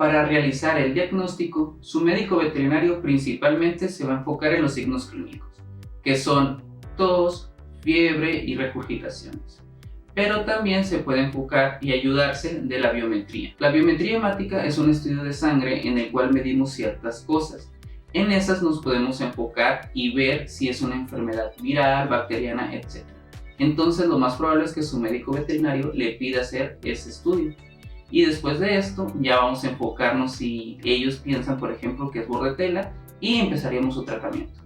Para realizar el diagnóstico, su médico veterinario principalmente se va a enfocar en los signos clínicos, que son tos, fiebre y regurgitaciones. Pero también se puede enfocar y ayudarse de la biometría. La biometría hemática es un estudio de sangre en el cual medimos ciertas cosas. En esas nos podemos enfocar y ver si es una enfermedad viral, bacteriana, etc. Entonces lo más probable es que su médico veterinario le pida hacer ese estudio. Y después de esto ya vamos a enfocarnos si ellos piensan, por ejemplo, que es bordetela y empezaríamos su tratamiento.